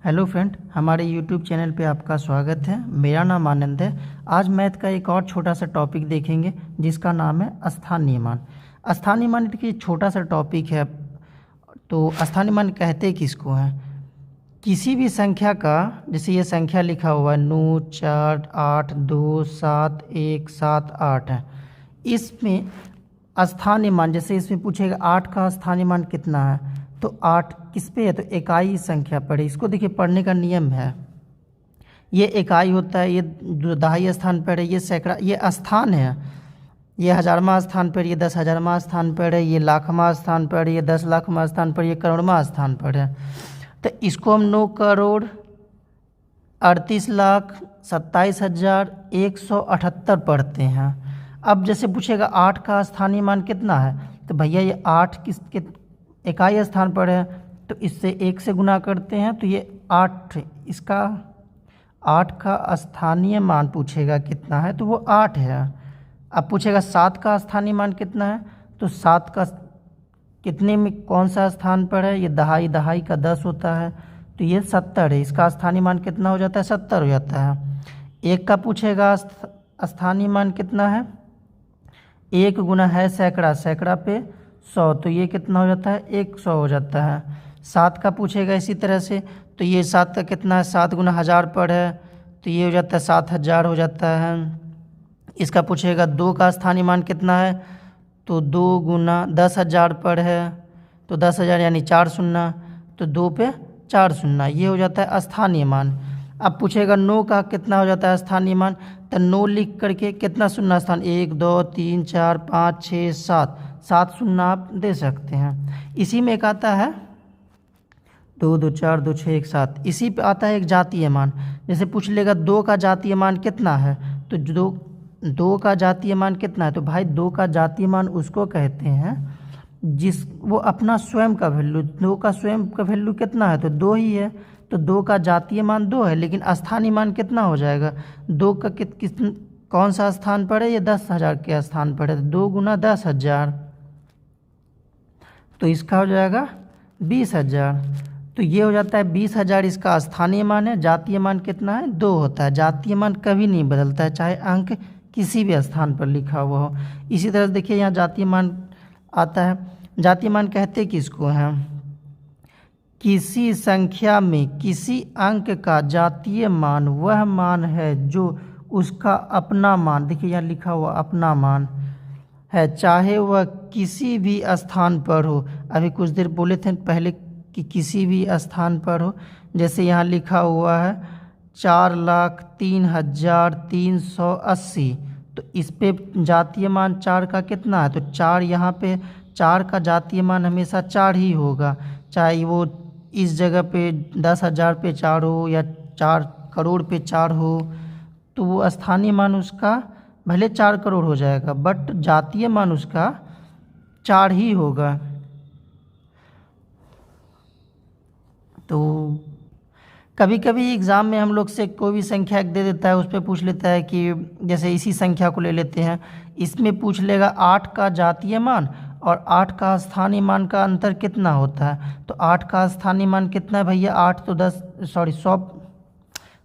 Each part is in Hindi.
हेलो फ्रेंड, हमारे यूट्यूब चैनल पे आपका स्वागत है। मेरा नाम आनंद है। आज मैथ का एक और छोटा सा टॉपिक देखेंगे जिसका नाम है स्थानीय मान। स्थानीय मान देखिए छोटा सा टॉपिक है। तो स्थानीय मान कहते किसको हैं? किसी भी संख्या का, जैसे ये संख्या लिखा हुआ है 9, 4, 8, 2, 7, 1, 7, 8 है। इसमें स्थानीय मान, जैसे इसमें पूछेगा 8 का स्थानीय मान कितना है, तो 8 किस पे है, तो इकाई संख्या पर है। इसको देखिए पढ़ने का नियम है। ये इकाई होता है, ये दहाई स्थान पर है, ये सैकड़ा, ये स्थान है। ये हजारवां स्थान पर, ये 10,000वां स्थान पर है, ये लाखवां स्थान पर, ये 10 लाखवां स्थान पर, ये करोड़वां स्थान पर है। तो इसको हम 9,38,27,178 पढ़ते हैं। अब जैसे पूछेगा 8 का स्थानीय मान कितना है, तो भैया ये 8 किसके इकाई स्थान पर है, तो इससे 1 से गुना करते हैं तो ये 8, इसका 8 का स्थानीय मान पूछेगा कितना है, तो वो 8 है। अब पूछेगा 7 का स्थानीय मान कितना है, तो 7 का कितने में कौन सा स्थान पर है, ये दहाई, दहाई का 10 होता है, तो ये 70 है। इसका स्थानीय मान कितना हो जाता है, 70 हो जाता है। 1 का पूछेगा स्थानीय मान कितना है, 1 गुना है सैकड़ा, सैकड़ा पे 100, तो ये कितना हो जाता है, 100 हो जाता है। 7 का पूछेगा इसी तरह से, तो ये 7 का कितना है, 7 गुना 1000 पर है, तो ये हो जाता है 7000 हो जाता है। इसका पूछेगा 2 का स्थानीय मान कितना है, तो 2 गुना 10,000 पर है, तो 10,000 यानी 4 शून्य, तो 2 पे 4 शून्य, ये हो जाता है स्थानीय मान। अब पूछेगा 9 का कितना हो जाता है स्थानीय मान, तो 9 लिख करके कितना शून्य स्थान, 1, 2, 3, 4, 5, 6, 7, 7 शून्य आप दे सकते हैं। इसी में एक आता है 2, 2, 4, 2, 6, 1, 7। इसी पे आता है एक जातीय मान। जैसे पूछ लेगा 2 का जातीय मान कितना है, तो 2 का जातीय मान कितना है, तो भाई 2 का जातीय मान उसको कहते हैं जिस वो अपना स्वयं का वैल्यू, 2 का स्वयं का वैल्यू कितना है, तो 2 ही है, तो 2 का जातीय मान 2 है। लेकिन स्थानीय मान कितना हो जाएगा, 2 का कौन सा स्थान पर है, ये 10,000 के स्थान पर है, तो 2 गुना 10,000, तो इसका हो जाएगा 20,000। तो ये हो जाता है 20,000 इसका स्थानीय मान है। जातीय मान कितना है, 2 होता है। जातीय मान कभी नहीं बदलता है, चाहे अंक किसी भी स्थान पर लिखा हुआ हो। इसी तरह देखिए यहाँ जातीय मान आता है। जातीय मान कहते किसको हैं, किसी संख्या में किसी अंक का जातीय मान वह मान है जो उसका अपना मान, देखिए यहाँ लिखा हुआ अपना मान है, चाहे वह किसी भी स्थान पर हो। अभी कुछ देर बोले थे पहले कि किसी भी स्थान पर हो। जैसे यहाँ लिखा हुआ है 4,03,380, तो इस पे जातीय मान 4 का कितना है, तो 4 यहाँ पे 4 का जातीय मान हमेशा 4 ही होगा, चाहे वो इस जगह पे 10,000 पे 4 हो या 4 करोड़ पे 4 हो, तो वो स्थानीय मान उसका भले 4 करोड़ हो जाएगा, बट जातीय मान उसका 4 ही होगा। तो कभी कभी एग्ज़ाम में हम लोग से कोई भी संख्या एक दे देता है, उस पर पूछ लेता है कि जैसे इसी संख्या को ले लेते हैं, इसमें पूछ लेगा 8 का जातीय मान और 8 का स्थानीय मान का अंतर कितना होता है। तो 8 का स्थानीय मान कितना है भैया, 8 तो 100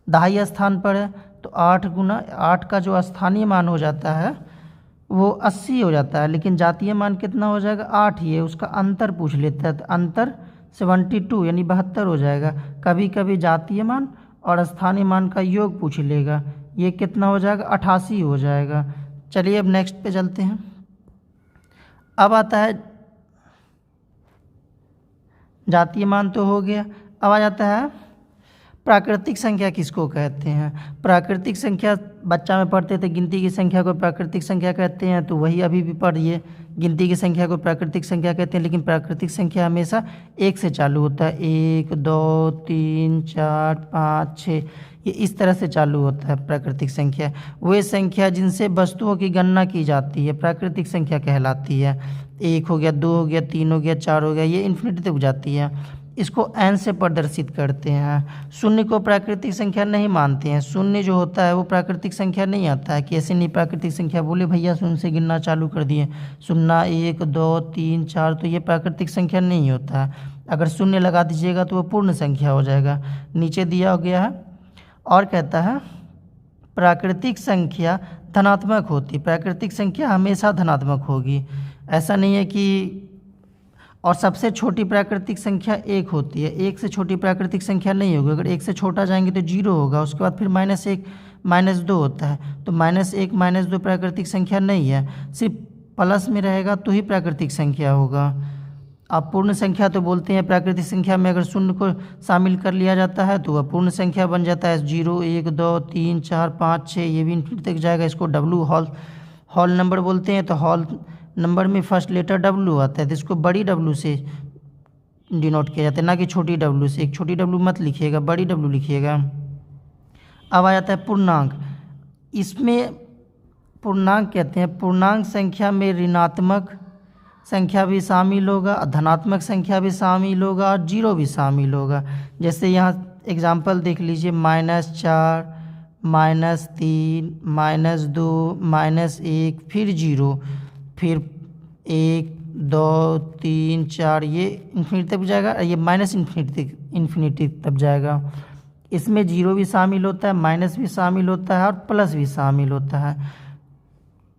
दहाई स्थान पर है, तो 8 गुना 8 का जो स्थानीय मान हो जाता है वो 80 हो जाता है। लेकिन जातीय मान कितना हो जाएगा, 8 ही है। उसका अंतर पूछ लेता है, तो अंतर 72 यानी 72 हो जाएगा। कभी कभी जातीय मान और स्थानीय मान का योग पूछ लेगा, ये कितना हो जाएगा, 88 हो जाएगा। चलिए अब नेक्स्ट पे चलते हैं। अब आता है जातीय मान तो हो गया, अब आ जाता है प्राकृतिक संख्या किसको कहते हैं। प्राकृतिक संख्या बच्चा में पढ़ते थे, गिनती की संख्या को प्राकृतिक संख्या कहते हैं, तो वही अभी भी पढ़िए, गिनती की संख्या को प्राकृतिक संख्या कहते हैं। लेकिन प्राकृतिक संख्या हमेशा 1 से चालू होता है, 1, 2, 3, 4, 5, 6, ये इस तरह से चालू होता है प्राकृतिक संख्या। वे संख्या जिनसे वस्तुओं की गणना की जाती है प्राकृतिक संख्या कहलाती है। 1 हो गया, 2 हो गया, 3 हो गया, 4 हो गया, ये इन्फिनिटी तक जाती है। इसको n से प्रदर्शित करते हैं। शून्य को प्राकृतिक संख्या नहीं मानते हैं। शून्य जो होता है वो प्राकृतिक संख्या नहीं आता है कि ऐसे नहीं प्राकृतिक संख्या बोले भैया शून्य से गिनना चालू कर दिए, 0, 1, 2, 3, 4, तो ये प्राकृतिक संख्या नहीं होता है। अगर शून्य लगा दीजिएगा तो वो पूर्ण संख्या हो जाएगा। नीचे दिया गया है और कहता है प्राकृतिक संख्या धनात्मक होती, प्राकृतिक संख्या हमेशा धनात्मक होगी, ऐसा नहीं है कि, और सबसे छोटी प्राकृतिक संख्या एक होती है, एक से छोटी प्राकृतिक संख्या नहीं होगी। अगर एक से छोटा जाएंगे तो जीरो होगा, उसके बाद फिर -1 -2 होता है, तो -1 -2 प्राकृतिक संख्या नहीं है, सिर्फ प्लस में रहेगा तो ही प्राकृतिक संख्या होगा। आप पूर्ण संख्या तो बोलते हैं, प्राकृतिक संख्या में अगर शून्य को शामिल कर लिया जाता है तो वह पूर्ण संख्या बन जाता है। 0 1 2 3 4 5 6 ये भी इन्फिनिटी तक जाएगा। इसको डब्लू हॉल नंबर बोलते हैं, तो हॉल नंबर में फर्स्ट लेटर डब्लू आता है, तो इसको बड़ी डब्लू से डिनोट किया जाता है, ना कि छोटी डब्लू से। एक छोटी डब्लू मत लिखिएगा, बड़ी डब्लू लिखिएगा। अब आ जाता है पूर्णांक। इसमें पूर्णांक कहते हैं, पूर्णांक संख्या में ऋणात्मक संख्या भी शामिल होगा, धनात्मक संख्या भी शामिल होगा और जीरो भी शामिल होगा। जैसे यहाँ एग्जांपल देख लीजिए, -4 -3 -2 -1 फिर जीरो, फिर 1 2 3 4 ये इन्फिनिटी तक जाएगा, ये माइनस इन्फिनिटी तक जाएगा। इसमें जीरो भी शामिल होता है, माइनस भी शामिल होता है और प्लस भी शामिल होता है।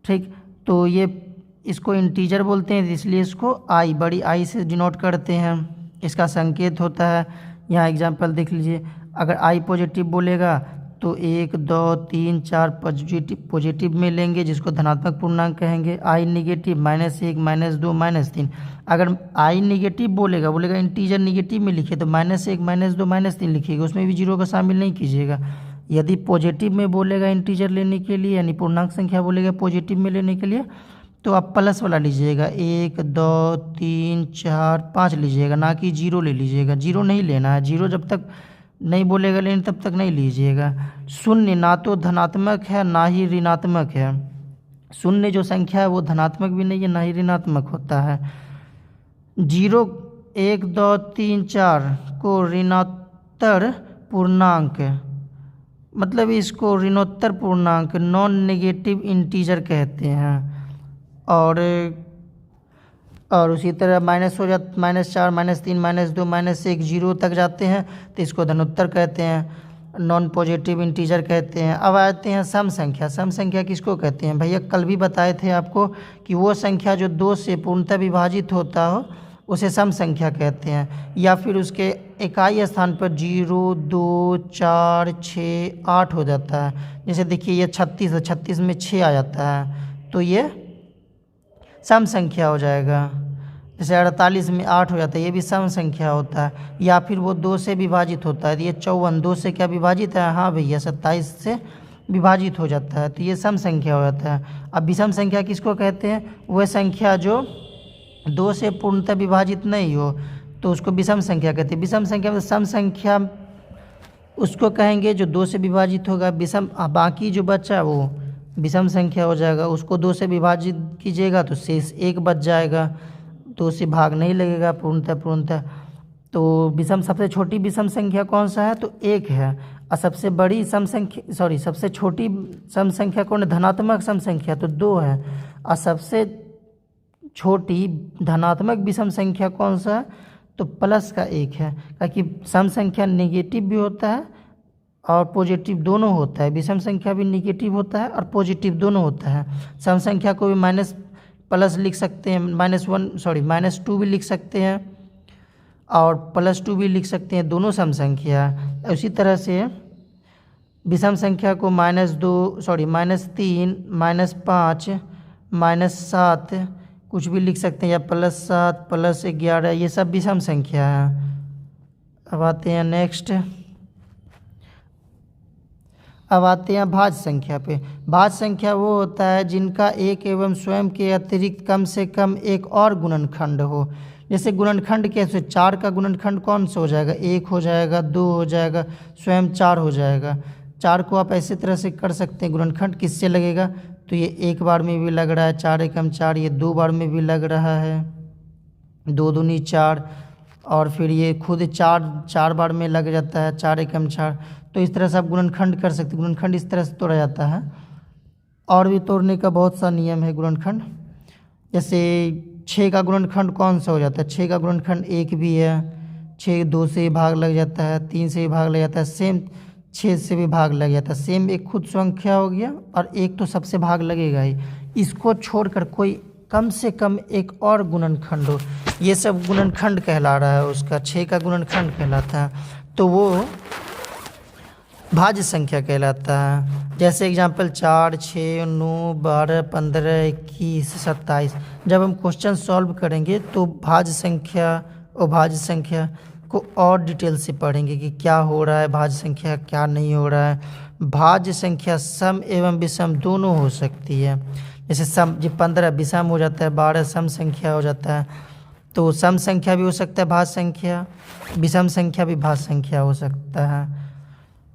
ठीक, तो ये इसको इंटीजर बोलते हैं, इसलिए इसको आई, बड़ी आई से डिनोट करते हैं। इसका संकेत होता है, यहाँ एग्जांपल देख लीजिए, अगर आई पॉजिटिव बोलेगा तो 1 2 3 4 पॉजिटिव में लेंगे, जिसको धनात्मक पूर्णांक कहेंगे। आई निगेटिव -1 -2 -3। अगर आई निगेटिव बोलेगा इंटीजर निगेटिव में लिखिए तो -1 -2 -3 लिखिएगा, उसमें भी जीरो का शामिल नहीं कीजिएगा। यदि पॉजिटिव में बोलेगा इंटीजर लेने के लिए, यानी पूर्णांक संख्या बोलेगा पॉजिटिव में लेने के लिए, तो आप प्लस वाला लीजिएगा, 1 2 3 4 5 लीजिएगा, ना कि जीरो ले लीजिएगा। जीरो नहीं लेना है, जीरो जब तक नहीं बोलेगा लेकिन तब तक नहीं लीजिएगा। शून्य ना तो धनात्मक है ना ही ऋणात्मक है। शून्य जो संख्या है वो धनात्मक भी नहीं है ना ही ऋणात्मक होता है। 0 1 2 3 4 को ऋणोत्तर पूर्णांक, मतलब इसको ऋणोत्तर पूर्णांक नॉन नेगेटिव इंटीजर कहते हैं। और उसी तरह माइनस हो जाता, -4 -3 -2 -1 जीरो तक जाते हैं तो इसको धनोत्तर कहते हैं, नॉन पॉजिटिव इंटीजर कहते हैं। अब आते हैं सम संख्या। सम संख्या किसको कहते हैं? भैया कल भी बताए थे आपको कि वो संख्या जो 2 से पूर्णतः विभाजित होता हो उसे सम संख्या कहते हैं, या फिर उसके इकाई स्थान पर 0 2 4 6 8 हो जाता है। जैसे देखिए ये 36 है, 36 में 6 आ जाता है तो ये सम संख्या हो जाएगा। जैसे 48 में 8 हो जाता है, ये भी सम संख्या होता है। या फिर वो 2 से विभाजित होता है, ये 54 2 से क्या विभाजित है? हाँ भैया 27 से विभाजित हो जाता है, तो ये सम संख्या हो जाता है। अब विषम संख्या किसको कहते हैं? वह संख्या जो 2 से पूर्णतः विभाजित नहीं हो तो उसको विषम संख्या कहते हैं। विषम संख्या में सम संख्या उसको कहेंगे जो 2 से विभाजित होगा, विषम बाकी जो बचा वो विषम संख्या हो जाएगा। उसको 2 से विभाजित कीजिएगा तो शेष 1 बच जाएगा, 2 से भाग नहीं लगेगा पूर्णतः। तो विषम सबसे छोटी विषम संख्या कौन सा है? तो 1 है। और सबसे बड़ी सबसे छोटी सम संख्या कौन है? धनात्मक सम संख्या तो 2 है। और सबसे छोटी धनात्मक विषम संख्या कौन सा है? तो प्लस का 1 है, ताकि सम संख्या नेगेटिव भी होता है और पॉजिटिव दोनों होता है। विषम संख्या भी नेगेटिव होता है और पॉजिटिव दोनों होता है। सम संख्या को भी माइनस प्लस लिख सकते हैं, -2 भी लिख सकते हैं और +2 भी लिख सकते हैं, दोनों सम संख्या है। उसी तरह से विषम संख्या को -2 -3 -5 -7 कुछ भी लिख सकते हैं, या +7 +11, ये सब विषम संख्या है। अब आते हैं नेक्स्ट, अब आते हैं भाज्य संख्या पे। भाज्य संख्या वो होता है जिनका एक एवं स्वयं के अतिरिक्त कम से कम एक और गुणनखंड हो। जैसे गुणनखंड कैसे? 4 का गुणनखंड कौन सा हो जाएगा? 1 हो जाएगा, 2 हो जाएगा, स्वयं 4 हो जाएगा। 4 को आप ऐसे तरह से कर सकते हैं। गुणनखंड किससे लगेगा? तो ये 1 बार में भी लग रहा है 4 एकम 4, ये 2 बार में भी लग रहा है 2 दूनी 4, और फिर ये खुद 4 बार में लग जाता है 4 एकम 4। तो इस तरह से आप गुणनखंड कर सकते हैं। गुणनखंड इस तरह से तोड़ा जाता है, और भी तोड़ने का बहुत सा नियम है गुणनखंड। जैसे 6 का गुणनखंड कौन सा हो जाता है? 6 का गुणनखंड 1 भी है, 6 2 से ही भाग लग जाता है, 3 से ही भाग लग जाता है, सेम 6 से भी भाग लग जाता है। सेम एक खुद संख्या हो गया और एक तो सबसे भाग लगेगा ही। इसको छोड़कर कोई कम से कम एक और गुणनखंड हो, ये सब गुणनखंड कहला रहा है, उसका 6 का गुणनखंड कहलाता है, तो वो भाज्य संख्या कहलाता है। जैसे एग्जांपल 4 6 9 12 15 21 27। जब हम क्वेश्चन सॉल्व करेंगे तो भाज्य संख्या और भाज्य संख्या को और डिटेल से पढ़ेंगे कि क्या हो रहा है भाज्य संख्या, क्या नहीं हो रहा है। भाज्य संख्या सम एवं विषम दोनों हो सकती है। जैसे सम, जब 15 विषम हो जाता है, 12 सम संख्या हो जाता है, तो सम संख्या भी हो सकता है भाज्य संख्या, विषम संख्या भी भाज्य संख्या हो सकता है।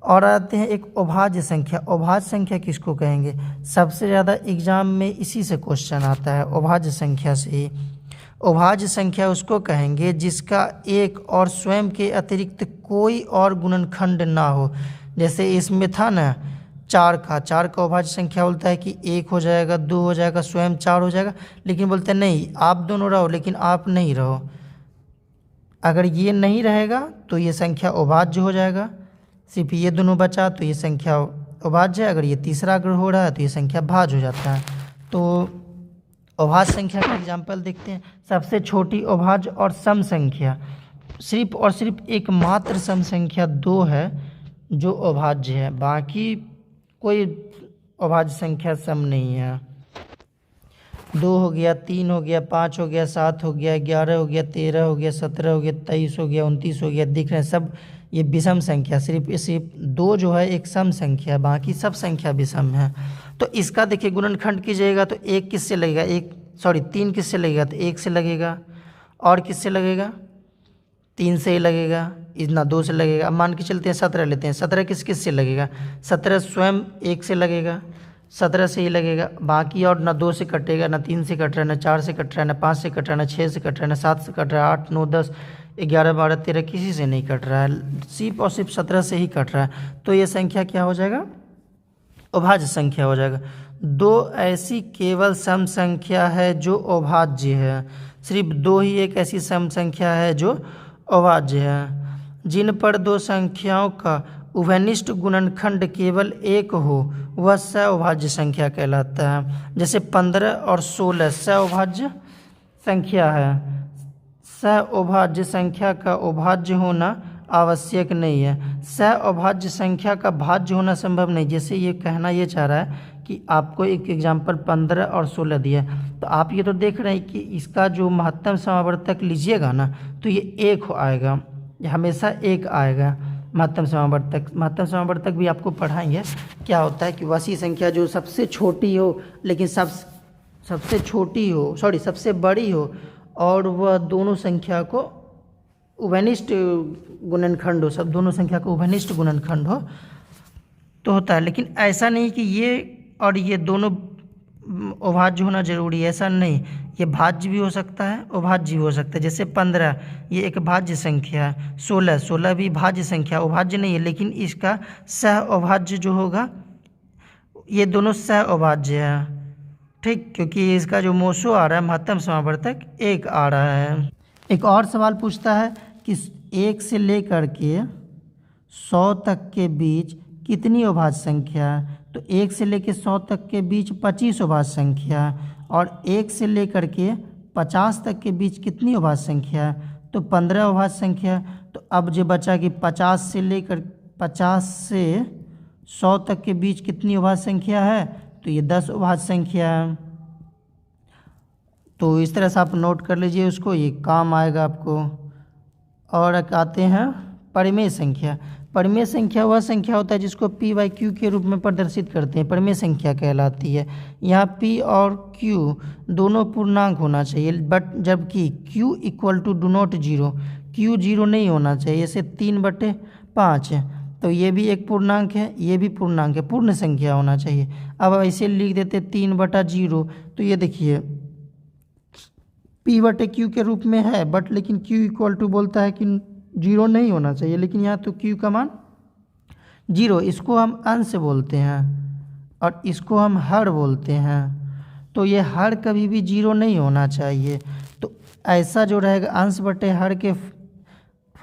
और आते हैं एक अभाज्य संख्या। अभाज्य संख्या किसको कहेंगे? सबसे ज़्यादा एग्जाम में इसी से क्वेश्चन आता है, अभाज्य संख्या से ही। अभाज्य संख्या उसको कहेंगे जिसका एक और स्वयं के अतिरिक्त कोई और गुणनखंड ना हो। जैसे इसमें था ना 4 का अभाज्य संख्या बोलता है कि 1 हो जाएगा, 2 हो जाएगा, स्वयं 4 हो जाएगा, लेकिन बोलते हैं नहीं आप दोनों रहो लेकिन आप नहीं रहो। अगर ये नहीं रहेगा तो ये संख्या अभाज्य हो जाएगा, सिर्फ ये दोनों बचा तो ये संख्या अभाज्य है। अगर ये तीसरा अगर हो रहा है तो ये संख्या भाज्य हो जाता है। तो अभाज्य संख्या का एग्जाम्पल देखते हैं। सबसे छोटी अभाज्य और सम संख्या, सिर्फ और सिर्फ एकमात्र सम संख्या 2 है जो अभाज्य है, बाकी कोई अभाज्य संख्या सम नहीं है। 2 हो गया, 3 हो गया, 5 हो गया, 7 हो गया, 11 हो गया, 13 हो गया, 17 हो गया, 23 हो गया, 29 हो गया, दिख रहे हैं सब ये विषम संख्या। सिर्फ 2 जो है एक सम संख्या, बाकी सब संख्या विषम है। तो इसका देखिए गुणनखंड कीजिएगा तो 1 किससे लगेगा, 3 किससे लगेगा तो 1 से लगेगा, और किससे लगेगा 3 से ही लगेगा, इतना 2 से लगेगा। अब मान के चलते हैं 17 लेते हैं, 17 किस से लगेगा, 17 स्वयं 1 से लगेगा, 17 से ही लगेगा, बाकी और ना 2 से कटेगा, ना 3 से कट रहा है, ना 4 से कट रहा है, ना 5 से कट रहा है, ना 6 से कट रहा है, ना 7 से कट रहा है, 8 9 10 11 12 13 किसी से नहीं कट रहा है, सिर्फ और सिर्फ 17 से ही कट रहा है। तो ये संख्या क्या हो जाएगा, अभाज्य संख्या हो जाएगा। 2 ऐसी केवल सम संख्या है जो अभाज्य है, सिर्फ 2 ही एक ऐसी सम संख्या है जो अभाज्य है। जिन पर 2 संख्याओं का उभयनिष्ठ गुणनखंड केवल 1 हो वह सअभाज्य संख्या कहलाता है। जैसे 15 और 16 सअभाज्य संख्या है। सअभाज्य संख्या का अभाज्य होना आवश्यक नहीं है, सअभाज्य संख्या का भाज्य होना संभव नहीं। जैसे ये कहना ये चाह रहा है कि आपको एक एग्जाम्पल 15 और 16 दिया है, तो आप ये तो देख रहे हैं कि इसका जो महत्तम समावर्तक लीजिएगा ना तो ये 1 आएगा, हमेशा 1 आएगा महत्तम समावर्तक। महत्तम समावर्तक भी आपको पढ़ाएंगे क्या होता है कि वैसी संख्या जो सबसे छोटी हो लेकिन सबसे छोटी हो, सबसे बड़ी हो और वह दोनों संख्या को उभयनिष्ठ गुणनखंड हो, सब दोनों संख्या को उभयनिष्ठ गुणनखंड हो तो होता है। लेकिन ऐसा नहीं कि ये और ये दोनों अभाज्य होना जरूरी है, ऐसा नहीं, ये भाज्य भी हो सकता है अभाज्य भी हो सकता है। जैसे 15 ये एक भाज्य संख्या है, 16 भी भाज्य संख्या, अभाज्य नहीं है, लेकिन इसका सह अभाज्य जो होगा ये दोनों सह अभाज्य है, ठीक, क्योंकि इसका जो मोसो आ रहा है महत्तम समावर्तक 1 आ रहा है। एक और सवाल पूछता है कि 1 से लेकर के 100 तक के बीच कितनी अभाज्य संख्या है, तो 1 से लेकर 100 तक के बीच 25 अभाज्य संख्या है, और 1 से लेकर के 50 तक के बीच कितनी अभाज्य संख्या है, तो 15 अभाज्य संख्या। तो अब जो बचा कि 50 से 100 तक के बीच कितनी अभाज्य संख्या है, तो ये 10 अभाज्य संख्या है। तो इस तरह से आप नोट कर लीजिए उसको, ये काम आएगा आपको। और आते हैं परिमेय संख्या। परिमेय संख्या वह संख्या होता है जिसको p/q के रूप में प्रदर्शित करते हैं, परिमेय संख्या कहलाती है। यहाँ p और q दोनों पूर्णांक होना चाहिए, बट जबकि q equal to do not 0, q 0 नहीं होना चाहिए। जैसे 3/5 है तो ये भी एक पूर्णांक है, ये भी पूर्णांक है, पूर्ण संख्या होना चाहिए। अब ऐसे लिख देते 3/0, तो ये देखिए p/q के रूप में है, बट लेकिन q इक्वल टू बोलता है कि 0 नहीं होना चाहिए, लेकिन यहाँ तो q का मान 0, इसको हम अंश बोलते हैं और इसको हम हर बोलते हैं, तो ये हर कभी भी 0 नहीं होना चाहिए। तो ऐसा जो रहेगा अंश बटे हर के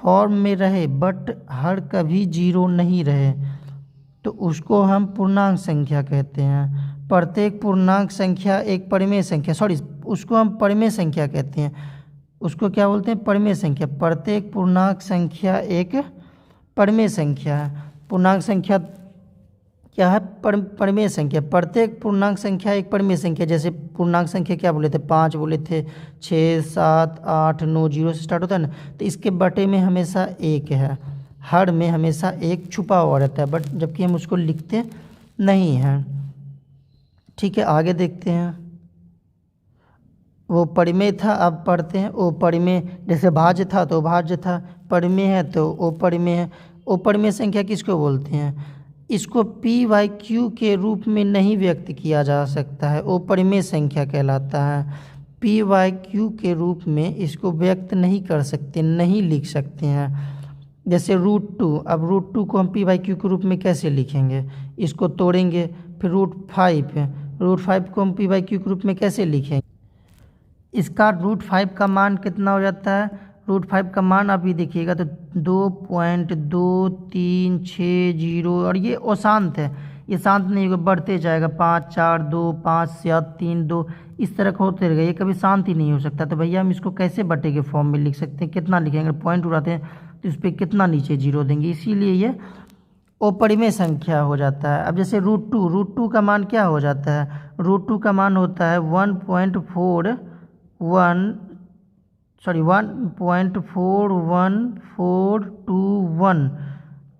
फॉर्म में रहे बट हर कभी जीरो नहीं रहे तो उसको हम पूर्णांक संख्या कहते हैं। प्रत्येक पूर्णांक संख्या एक परिमेय संख्या, उसको हम परिमेय संख्या कहते हैं। उसको क्या बोलते हैं? परिमेय संख्या। प्रत्येक पूर्णांक संख्या एक परिमेय संख्या है। पूर्णांक संख्या क्या है? परिमेय संख्या। प्रत्येक पूर्णांक संख्या एक परिमेय संख्या। जैसे पूर्णांक संख्या क्या बोले थे? 5 बोले थे, 6, 7, 8, 9, 0 से स्टार्ट होता है ना, तो इसके बटे में हमेशा एक है, हर में हमेशा एक छुपा हुआ रहता है, बट जबकि हम उसको लिखते नहीं हैं। ठीक है, आगे देखते हैं। वो परिमेय था, अब पढ़ते हैं। वो परिमेय, जैसे भाज्य था तो भाज्य था, परिमेय है तो वो परिमेय है। वो परिमेय संख्या किसको बोलते हैं? इसको p/q के रूप में नहीं व्यक्त किया जा सकता है, वो परिमेय संख्या कहलाता है। p/q के रूप में इसको व्यक्त नहीं कर सकते, नहीं लिख सकते हैं। जैसे √2, अब √2 को हम p/q के रूप में कैसे लिखेंगे? इसको तोड़ेंगे। फिर √5 को हम p/q के रूप में कैसे लिखेंगे? इसका √5 का मान कितना हो जाता है? √5 का मान अभी देखिएगा तो 2.2360, और ये अशांत है, ये शांत नहीं होगा, बढ़ते जाएगा। 5, 4, 2, 5, 7, 3, 2 इस तरह का होते रहेगा, ये कभी शांत ही नहीं हो सकता। तो भैया हम इसको कैसे बटे के फॉर्म में लिख सकते हैं? कितना लिखेंगे? अगर पॉइंट उड़ाते हैं तो इस पर कितना नीचे जीरो देंगे, इसीलिए ये अपरिमेय संख्या हो जाता है। अब जैसे √2 का मान क्या हो जाता है? √2 का मान होता है 1.41421,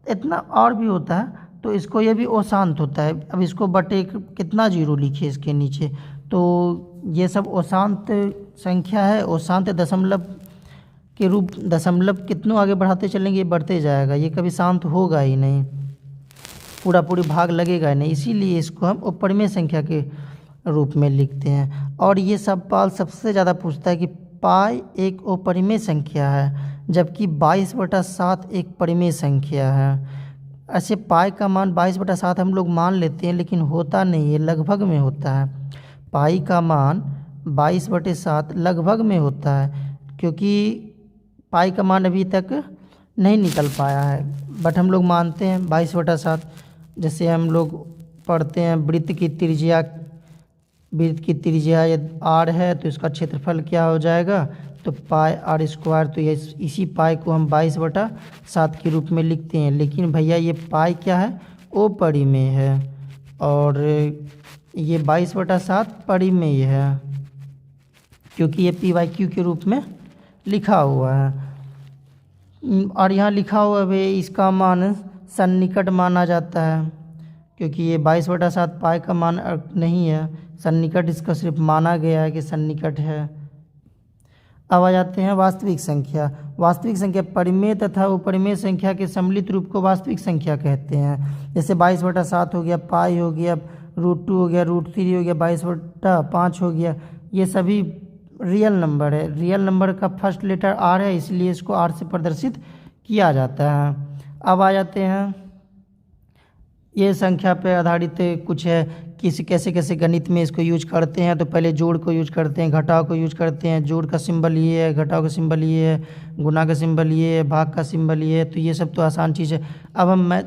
इतना और भी होता है, तो इसको ये भी अशांत होता है। अब इसको बटे कितना जीरो लिखिए इसके नीचे, तो ये सब अशांत संख्या है। अशांत दशमलव के रूप, दशमलव कितनों आगे बढ़ाते चलेंगे ये बढ़ते जाएगा, ये कभी शांत होगा ही नहीं, पूरी भाग लगेगा ही नहीं, इसीलिए इसको हम अपरिमेय संख्या के रूप में लिखते हैं। और ये सवाल सबसे ज़्यादा पूछता है कि पाई एक अपरिमेय संख्या है जबकि 22/7 एक परिमेय संख्या है। ऐसे पाई का मान 22/7 हम लोग मान लेते हैं, लेकिन होता नहीं है, लगभग में होता है। पाई का मान 22/7 लगभग में होता है, क्योंकि पाई का मान अभी तक नहीं निकल पाया है, बट हम लोग मानते हैं 22/7। जैसे हम लोग पढ़ते हैं वृत्त की त्रिज्या यदि r है तो इसका क्षेत्रफल क्या हो जाएगा? तो पाई r²। तो ये इसी पाई को हम 22/7 के रूप में लिखते हैं। लेकिन भैया ये पाई क्या है? अपरिमेय है, और ये 22/7 परिमेय है, क्योंकि ये p/q के रूप में लिखा हुआ है। और यहाँ लिखा हुआ है इसका मान सन्निकट माना जाता है, क्योंकि ये 22/7 पाई का मान नहीं है, सन्निकट इसका सिर्फ माना गया है कि सन्निकट है। अब आ जाते हैं वास्तविक संख्या। वास्तविक संख्या परिमेय तथा उपरिमेय संख्या के सम्मिलित रूप को वास्तविक संख्या कहते हैं। जैसे 22/7 हो गया, पाई हो गया, √2 हो गया, √3 हो गया, 22/5 हो गया, ये सभी रियल नंबर है। रियल नंबर का फर्स्ट लेटर r है, इसलिए इसको r से प्रदर्शित किया जाता है। अब आ जाते हैं, ये संख्या पे आधारित कुछ है, कैसे कैसे गणित में इसको यूज करते हैं। तो पहले जोड़ को यूज करते हैं, घटाव को यूज करते हैं। जोड़ का सिंबल ये है, घटाव का सिंबल ये है, गुना का सिंबल ये है, भाग का सिंबल ये है। तो ये सब तो आसान चीज़ है। अब हम मैथ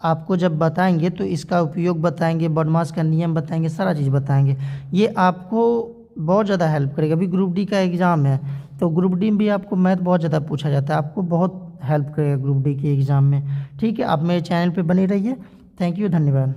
आपको जब बताएंगे तो इसका उपयोग बताएंगे, बॉडमास का नियम बताएंगे, सारा चीज़ बताएंगे। ये आपको बहुत ज़्यादा हेल्प करेगा। अभी ग्रुप डी का एग्ज़ाम है, तो ग्रुप डी में भी आपको मैथ बहुत ज़्यादा पूछा जाता है, आपको बहुत हेल्प करेगा ग्रुप डी के एग्ज़ाम में। ठीक है, आप मेरे चैनल पे बने रहिए। थैंक यू, धन्यवाद।